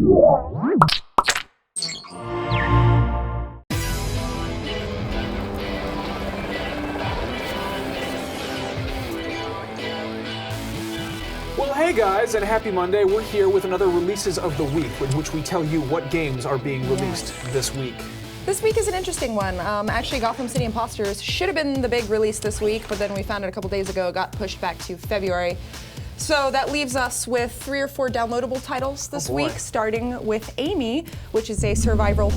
Well, hey guys, and happy Monday. We're here with another Releases of the Week, in which we tell you what games are being released this week. This week is an interesting one. Actually, Gotham City Imposters should have been the big release this week, but then we found out a couple days ago it got pushed back to February. So that leaves us with 3 or 4 downloadable titles this week, starting with Amy, which is a survival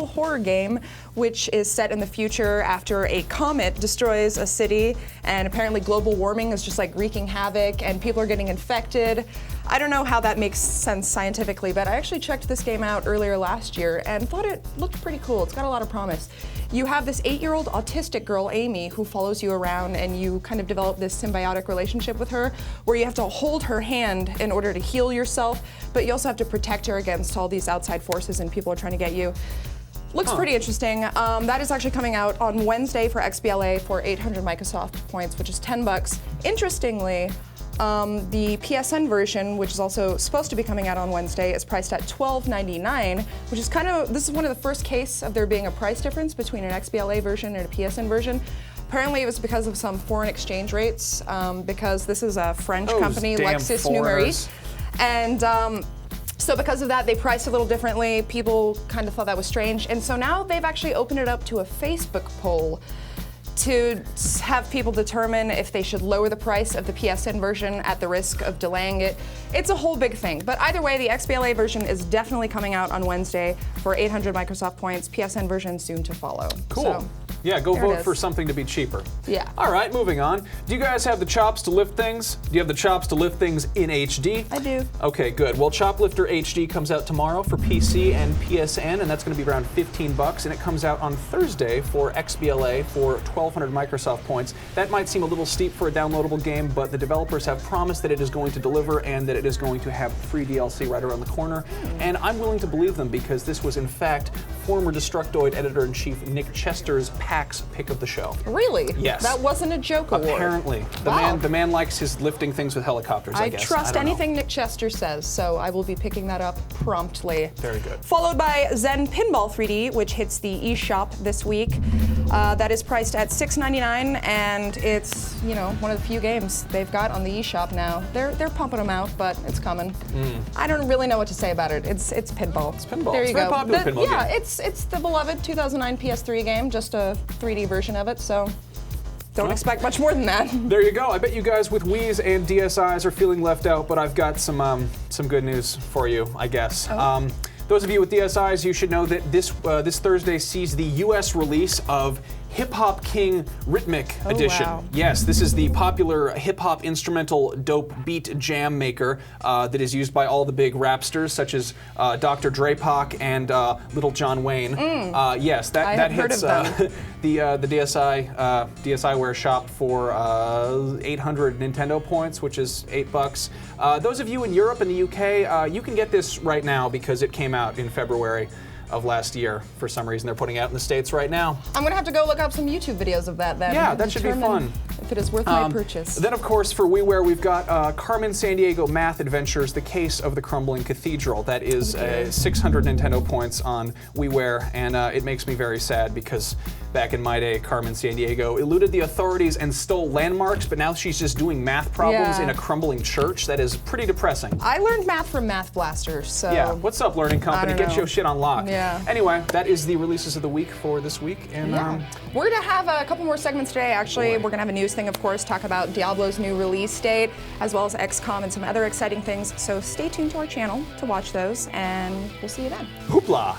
horror game, which is set in the future after a comet destroys a city, and apparently global warming is just like wreaking havoc, and people are getting infected. I don't know how that makes sense scientifically, but I actually checked this game out earlier last year and thought it looked pretty cool. It's got a lot of promise. You have this 8-year-old autistic girl, Amy, who follows you around, and you kind of develop this symbiotic relationship with her, where you have to hold her hand in order to heal yourself, but you also have to protect her against all these outside forces and people are trying to get you. Looks pretty interesting. That is actually coming out on Wednesday for XBLA for 800 Microsoft points, which is $10. Interestingly, the PSN version, which is also supposed to be coming out on Wednesday, is priced at $12.99, which is this is one of the first cases of there being a price difference between an XBLA version and a PSN version. Apparently it was because of some foreign exchange rates, because this is a French company, Lexis Numérique. And so because of that, they priced a little differently. People kind of thought that was strange. And so now they've actually opened it up to a Facebook poll to have people determine if they should lower the price of the PSN version at the risk of delaying it. It's a whole big thing. But either way, the XBLA version is definitely coming out on Wednesday for 800 Microsoft points. PSN version soon to follow. Cool. So, yeah, go vote for something to be cheaper. Yeah. All right, moving on. Do you guys have the chops to lift things? Do you have the chops to lift things in HD? I do. Okay, good. Well, Choplifter HD comes out tomorrow for PC and PSN, and that's going to be around $15, and it comes out on Thursday for XBLA for 1,200 Microsoft points. That might seem a little steep for a downloadable game, but the developers have promised that it is going to deliver and that it is going to have free DLC right around the corner. And I'm willing to believe them because this was, in fact, former Destructoid editor-in-chief Nick Chester's PAX pick of the show. Really? Yes. That wasn't a joke award. Apparently. The man likes his lifting things with helicopters, I guess. I trust anything Nick Chester says, so I will be picking that up promptly. Very good. Followed by Zen Pinball 3D, which hits the eShop this week. That is priced at $6.99, and it's, you know, one of the few games they've got on the eShop now. They're pumping them out, but it's coming. I don't really know what to say about it. It's pinball. It's pinball. There you go. Very popular pinball yeah, game. it's the beloved 2009 PS3 game, just a 3D version of it. So don't expect much more than that. There you go. I bet you guys with Wii's and DSi's are feeling left out, but I've got some good news for you, I guess. Those of you with DSi's, you should know that this Thursday sees the US release of Hip Hop King Rhythmic Edition. Wow. Yes, this is the popular hip hop instrumental dope beat jam maker that is used by all the big rapsters such as Dr. Dre Pac and Little John Wayne. Yes, that hits the DSiWare shop for 800 Nintendo points, which is $8. Those of you in Europe and the UK, you can get this right now because it came out in February of last year. For some reason, they're putting it out in the States right now. I'm gonna have to go look up some YouTube videos of that then. Yeah, that should be fun. If it is worth my purchase. Then, of course, for WiiWare, we've got Carmen Sandiego Math Adventures: The Case of the Crumbling Cathedral. That is 600 Nintendo points on WiiWare, and it makes me very sad because back in my day, Carmen Sandiego eluded the authorities and stole landmarks, but now she's just doing math problems in a crumbling church. That is pretty depressing. I learned math from Math Blaster, so. Yeah, what's up, Learning Company? Get your shit on lock. Yeah. Anyway, that is the releases of the week for this week. And we're gonna have a couple more segments today, actually. We're gonna have a news thing, of course, talk about Diablo's new release date, as well as XCOM and some other exciting things. So stay tuned to our channel to watch those, and we'll see you then. Hoopla!